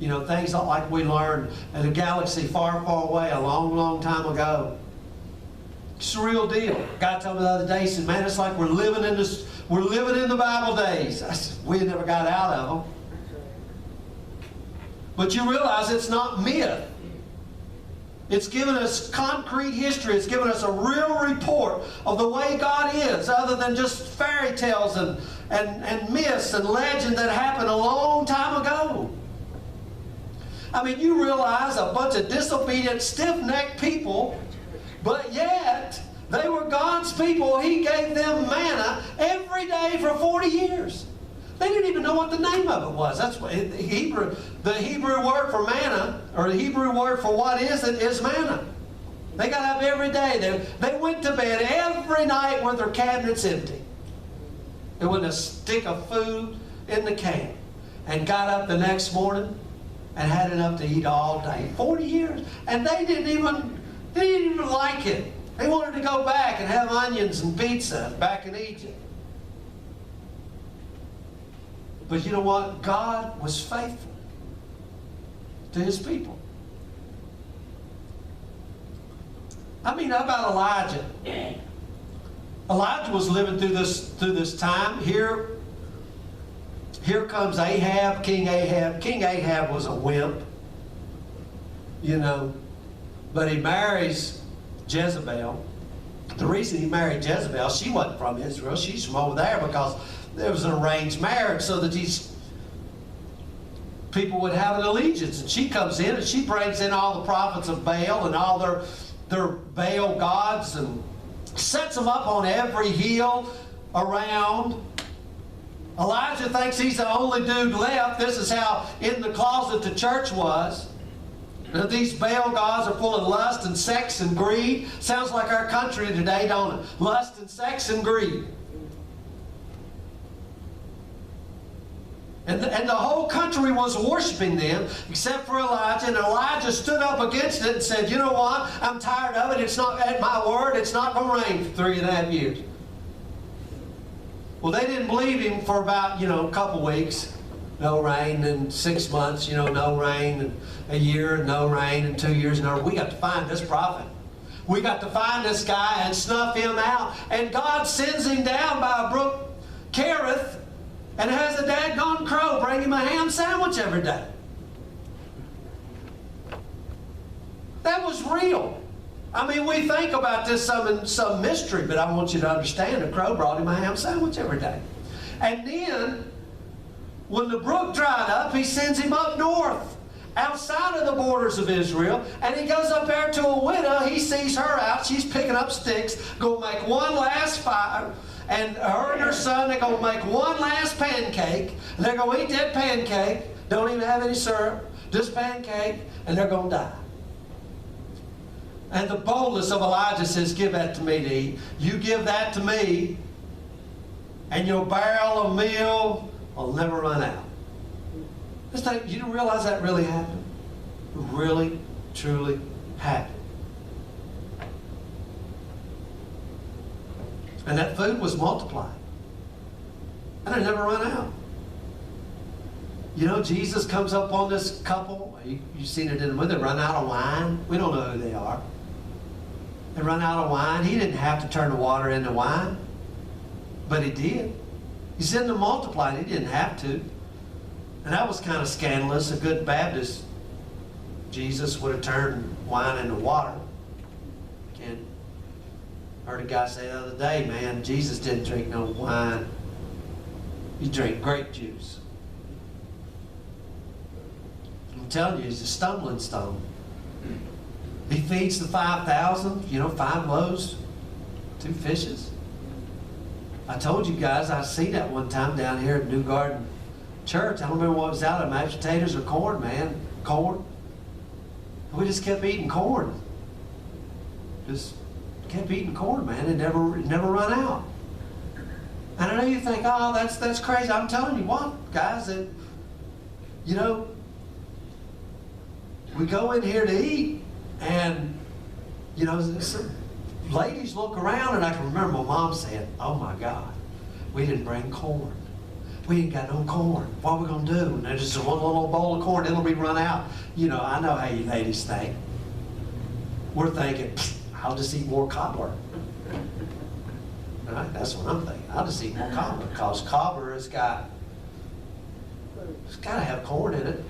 Things like we learned in a galaxy far, far away a long, long time ago. It's the real deal. A guy told me the other day, he said, man, it's like we're living in the Bible days. I said, we never got out of them. But you realize it's not myth. It's given us concrete history. It's given us a real report of the way God is, other than just fairy tales and myths and legend that happened a long time ago. I mean, you realize a bunch of disobedient, stiff-necked people, but yet they were God's people. He gave them manna every day for 40 years. They didn't even know what the name of it was. That's what the Hebrew word for manna, or the Hebrew word for what is it, is manna. They got up every day. They went to bed every night with their cabinets empty. There wasn't a stick of food in the can. And got up the next morning and had enough to eat all day. 40 years. And they didn't even like it. They wanted to go back and have onions and pizza back in Egypt. But you know what? God was faithful to his people. I mean, how about Elijah? Elijah was living through this time. Here comes Ahab, King Ahab. King Ahab was a wimp, but he marries Jezebel. The reason he married Jezebel, she wasn't from Israel. She's from over there because there was an arranged marriage so that these people would have an allegiance. And she comes in and she brings in all the prophets of Baal and all their Baal gods and sets them up on every hill around. Elijah thinks he's the only dude left. This is how in the closet the church was. Now, these Baal gods are full of lust and sex and greed. Sounds like our country today, don't it? Lust and sex and greed. And the whole country was worshiping them, except for Elijah. And Elijah stood up against it and said, you know what? I'm tired of it. It's not, at my word, it's not going to rain for 3.5 years. Well, they didn't believe him for about, a couple weeks. No rain. And 6 months, no rain. And a year, no rain. And 2 years, no rain. We got to find this prophet. We got to find this guy and snuff him out. And God sends him down by a brook, Kerith, and has a daggone crow bring him a ham sandwich every day. That was real. I mean, we think about this some mystery, but I want you to understand a crow brought him a ham sandwich every day. And then, when the brook dried up, he sends him up north, outside of the borders of Israel, and he goes up there to a widow. He sees her out. She's picking up sticks, going to make one last fire. And her and her son, they're going to make one last pancake. And they're going to eat that pancake. Don't even have any syrup. Just pancake. And they're going to die. And the boldness of Elijah says, give that to me to eat. You give that to me, and your barrel of meal will never run out. You don't realize that really happened? It really, truly happened. And that food was multiplied. And it never run out. Jesus comes up on this couple. You've seen it in the movie. They run out of wine. We don't know who they are. They run out of wine. He didn't have to turn the water into wine. But he did. He said to multiply. He didn't have to. And that was kind of scandalous. A good Baptist, Jesus would have turned wine into water. And I heard a guy say the other day, man, Jesus didn't drink no wine. He drank grape juice. I'm telling you, he's a stumbling stone. He feeds the 5,000, 5 loaves, 2 fishes. I told you guys, I seen that one time down here at New Garden Church. I don't remember what was out of mashed potatoes or corn, man. Corn. We just kept eating corn. Just kept eating corn, man. It never run out. And I know you think, oh, that's crazy. I'm telling you what, guys, that, we go in here to eat, and, some ladies look around, and I can remember my mom saying, oh my God, we didn't bring corn. We ain't got no corn. What are we going to do? And there's just one little bowl of corn, it'll be run out. I know how you ladies think. We're thinking, I'll just eat more cobbler. Right? That's what I'm thinking. I'll just eat more cobbler, because cobbler it's got to have corn in it.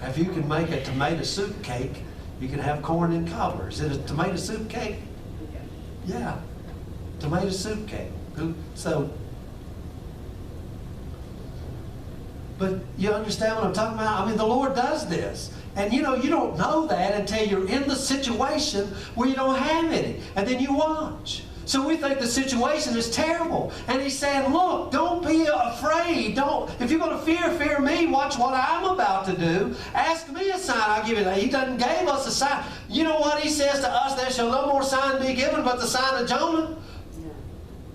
If you can make a tomato soup cake, you can have corn in cobbler. Is it a tomato soup cake? Yeah, tomato soup cake. But you understand what I'm talking about? I mean, the Lord does this. And you don't know that until you're in the situation where you don't have any. And then you watch. So we think the situation is terrible. And he's saying, look, don't be afraid. If you're going to fear me. Watch what I'm about to do. Ask me a sign, I'll give you that. He doesn't give us a sign. You know what he says to us? There shall no more sign be given but the sign of Jonah.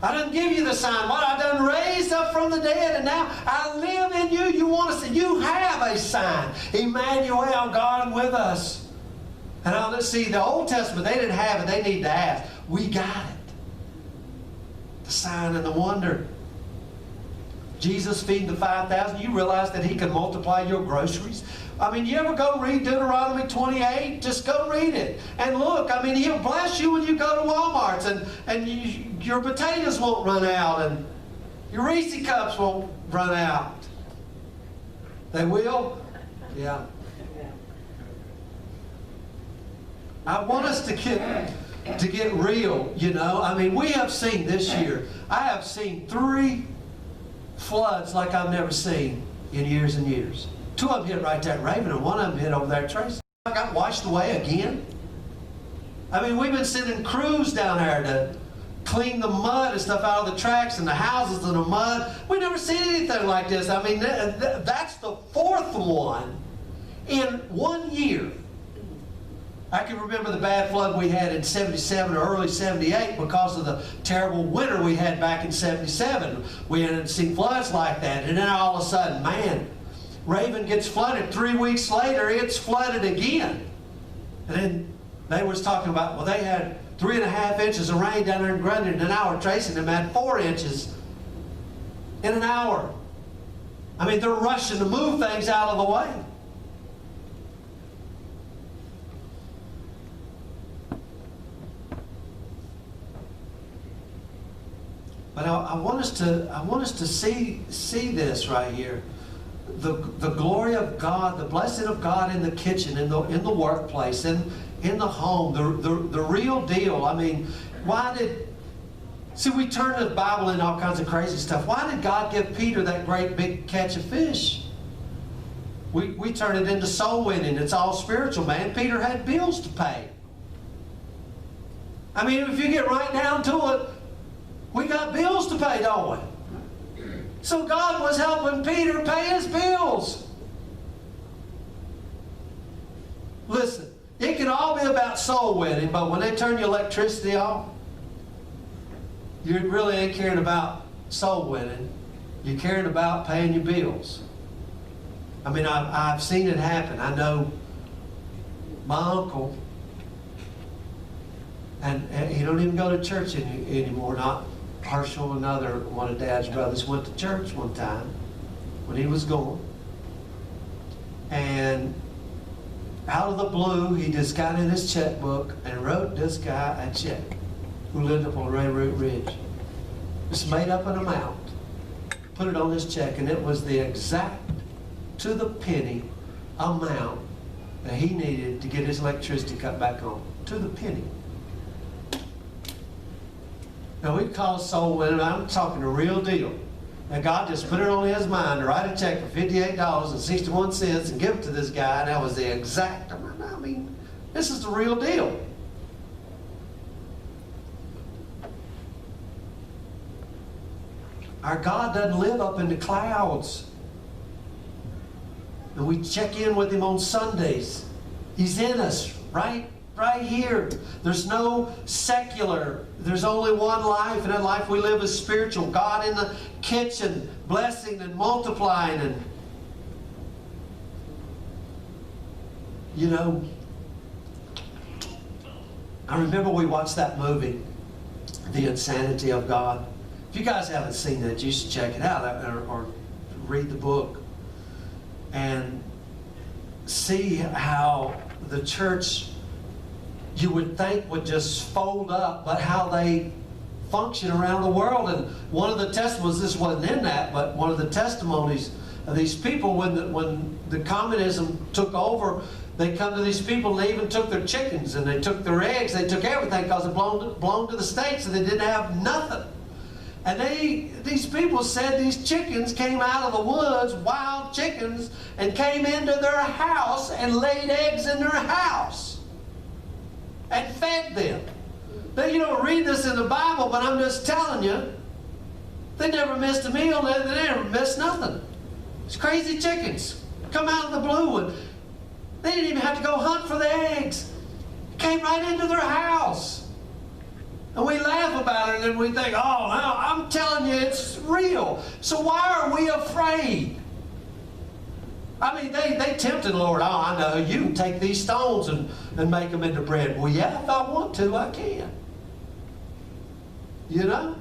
I didn't give you the sign. What? I done raised up from the dead, and now I live in you. You want to say, you have a sign. Emmanuel, God with us. And now let's see, the Old Testament, they didn't have it. They need to ask. We got it. The sign and the wonder. Jesus feeding the 5,000. You realize that he can multiply your groceries I mean, you ever go read Deuteronomy 28? Just go read it. And look, I mean, He'll bless you when you go to Walmart's, and your potatoes won't run out, and your Reese cups won't run out. They will? Yeah. I want us to get real, you know. I mean, we have seen this year, I have seen 3 floods like I've never seen in years and years. 2 of them hit right there at Raven, and 1 of them hit over there at Tracy. I got washed away again. I mean, we've been sending crews down there to clean the mud and stuff out of the tracks and the houses in the mud. We've never seen anything like this. I mean, that's the 4th one in 1 year. I can remember the bad flood we had in 77 or early 78 because of the terrible winter we had back in 77. We hadn't seen floods like that. And then all of a sudden, man, Raven gets flooded. 3 weeks later, it's flooded again. And then they was talking about, well, they had 3.5 inches of rain down there in Grundy in an hour. Tracy and them had 4 inches in an hour. I mean, they're rushing to move things out of the way. But I want us to see this right here. The glory of God, the blessing of God in the kitchen, in the workplace, in the home, the real deal. I mean, we turn the Bible into all kinds of crazy stuff. Why did God give Peter that great big catch of fish? We turn it into soul winning. It's all spiritual, man. Peter had bills to pay. I mean, if you get right down to it, we got bills to pay, don't we? So God was helping Peter pay his bills. Listen, it can all be about soul winning, but when they turn your electricity off, you really ain't caring about soul winning. You're caring about paying your bills. I mean, I've seen it happen. I know my uncle, and he don't even go to church anymore, not Herschel, one of Dad's brothers, went to church one time when he was gone. And out of the blue, he just got in his checkbook and wrote this guy a check who lived up on Railroad Ridge. Just made up an amount, put it on his check, and it was the exact, to the penny, amount that he needed to get his electricity cut back on. To the penny. Now, we call it soul winning. I'm talking the real deal. And God just put it on his mind to write a check for $58.61 and give it to this guy, and that was the exact amount. I mean, this is the real deal. Our God doesn't live up in the clouds. And we check in with Him on Sundays. He's in us, right here. There's no secular. There's only one life, and that life we live is spiritual. God in the kitchen, blessing and multiplying. And, you know, I remember we watched that movie, The Insanity of God. If you guys haven't seen it, you should check it out or read the book and see how the church, you would think, would just fold up, but how they function around the world. And one of the testimonies, this wasn't in that, but one of the testimonies of these people, when the communism took over, they come to these people and they even took their chickens and they took their eggs, they took everything because it belonged to the states and they didn't have nothing. And these people said these chickens came out of the woods, wild chickens, and came into their house and laid eggs in their house and fed them. Now, you don't read this in the Bible, but I'm just telling you, they never missed a meal, they never missed nothing. It's crazy chickens. Come out of the blue, and they didn't even have to go hunt for the eggs. It came right into their house. And we laugh about it and we think, oh, no, I'm telling you, it's real. So why are we afraid? I mean, they tempted the Lord. Oh, I know, you can take these stones and make them into bread. Well, yeah, if I want to, I can. You know?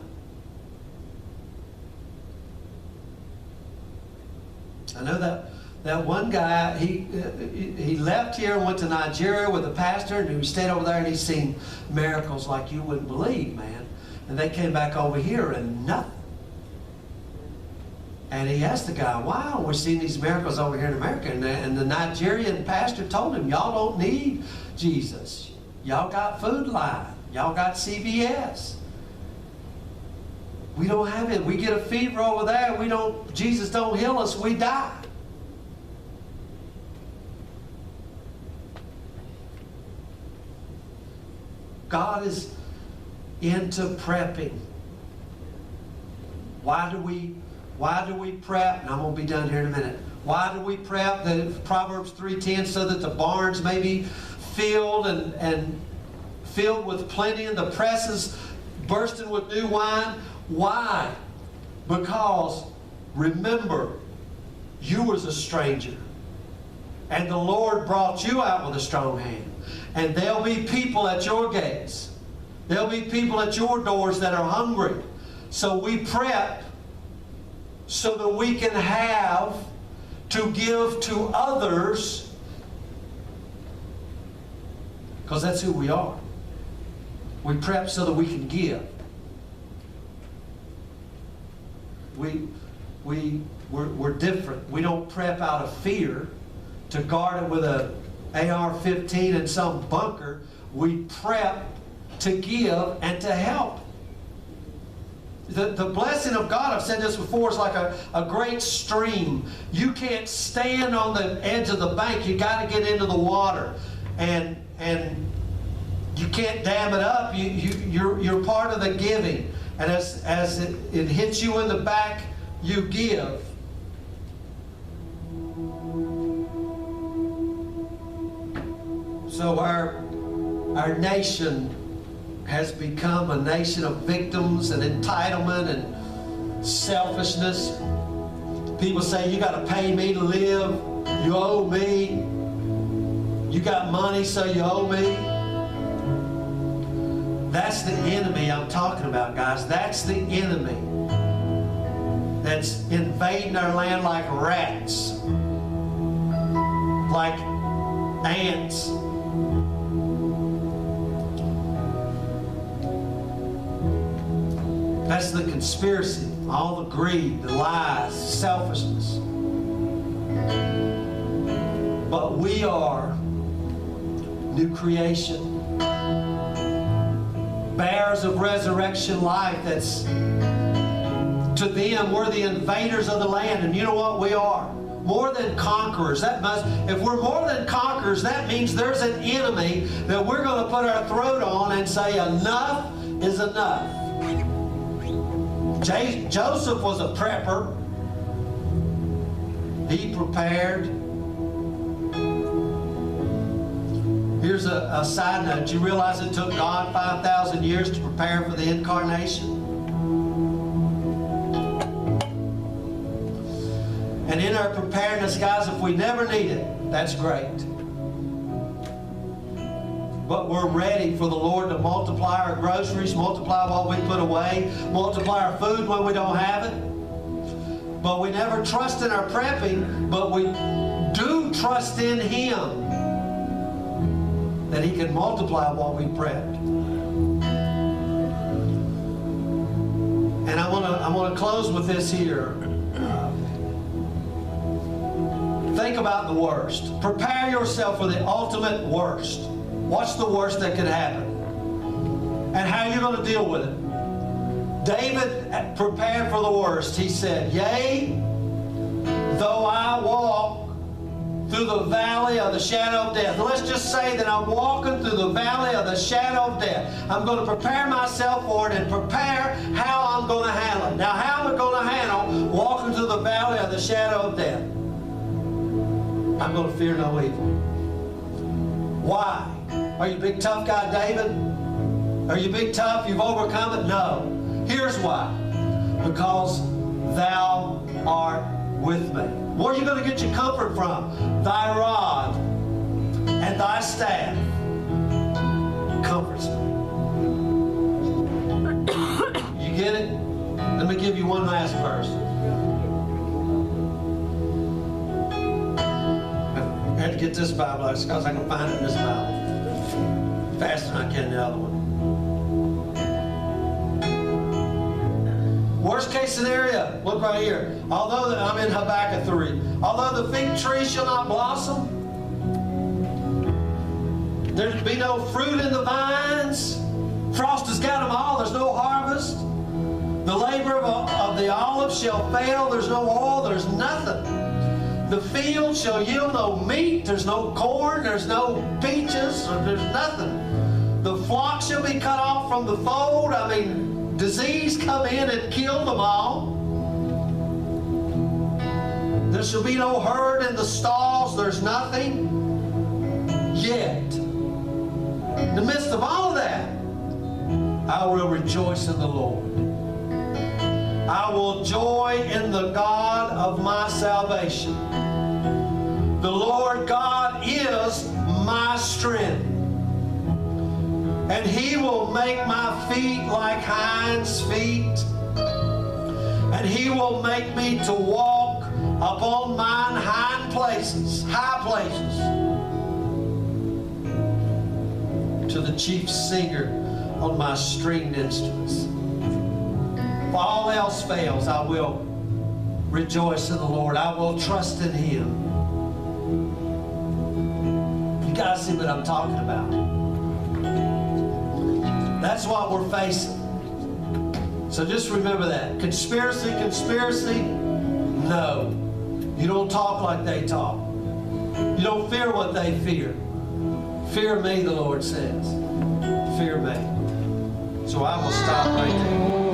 I know that that one guy, he left here and went to Nigeria with a pastor, and he stayed over there, and he's seen miracles like you wouldn't believe, man. And they came back over here and nothing. And he asked the guy, wow, we're seeing these miracles over here in America. And the Nigerian pastor told him, y'all don't need Jesus. Y'all got Food Line. Y'all got CVS. We don't have it. We get a fever over there. Jesus don't heal us. We die. God is into prepping. Why do we prep? And I'm going to be done here in a minute. Why do we prep? Proverbs 3:10, so that the barns may be filled and filled with plenty, and the presses bursting with new wine. Why? Because remember, you was a stranger, and the Lord brought you out with a strong hand. And there'll be people at your gates. There'll be people at your doors that are hungry. So we prep so that we can have to give to others, because that's who we are. We prep so that we can give. We're different. We don't prep out of fear to guard it with a AR-15 in some bunker. We prep to give and to help. The blessing of God, I've said this before, is like a great stream. You can't stand on the edge of the bank. You got to get into the water, and you can't dam it up. You're part of the giving, and as it hits you in the back, you give. So our nation has become a nation of victims and entitlement and selfishness. People say, you got to pay me to live. You owe me. You got money, so you owe me. That's the enemy I'm talking about, guys. That's the enemy that's invading our land like rats, like ants. That's the conspiracy, all the greed, the lies, selfishness. But we are new creation, bearers of resurrection life. That's, to them, we're the invaders of the land. And you know what? We are more than conquerors. If we're more than conquerors, that means there's an enemy that we're going to put our throat on and say, enough is enough. Joseph was a prepper. He prepared. Here's a side note. You realize it took God 5,000 years to prepare for the incarnation? And in our preparedness, guys, if we never need it, that's great. But we're ready for the Lord to multiply our groceries, multiply what we put away, multiply our food when we don't have it. But we never trust in our prepping, but we do trust in Him that He can multiply what we prepped. And I want to close with this here. Think about the worst. Prepare yourself for the ultimate worst. What's the worst that could happen? And how you're going to deal with it. David prepared for the worst. He said, yea, though I walk through the valley of the shadow of death. Let's just say that I'm walking through the valley of the shadow of death. I'm going to prepare myself for it and prepare how I'm going to handle it. Now, how am I going to handle walking through the valley of the shadow of death? I'm going to fear no evil. Why? Are you a big tough guy, David? Are you big tough? You've overcome it? No. Here's why. Because thou art with me. Where are you going to get your comfort from? Thy rod and thy staff comforts me. You get it? Let me give you one last verse. had to get this Bible out because I can find it in this Bible faster than I can the other one. Worst case scenario, look right here. Although I'm in Habakkuk 3. Although the fig tree shall not blossom, there be no fruit in the vines. Frost has got them all. There's no harvest. The labor of the olive shall fail. There's no oil. There's nothing. The field shall yield no meat. There's no corn. There's no peaches. There's nothing. The flock shall be cut off from the fold. I mean, disease come in and killed them all. There shall be no herd in the stalls. There's nothing. Yet, in the midst of all of that, I will rejoice in the Lord. I will joy in the God of my salvation. The Lord God is my strength, and He will make my feet like hinds' feet, and He will make me to walk upon mine high places, to the chief singer on my stringed instruments. If all else fails, I will rejoice in the Lord. I will trust in Him. You guys see what I'm talking about? That's what we're facing. So just remember that. Conspiracy? No. You don't talk like they talk. You don't fear what they fear. Fear me, the Lord says. Fear me. So I will stop right there.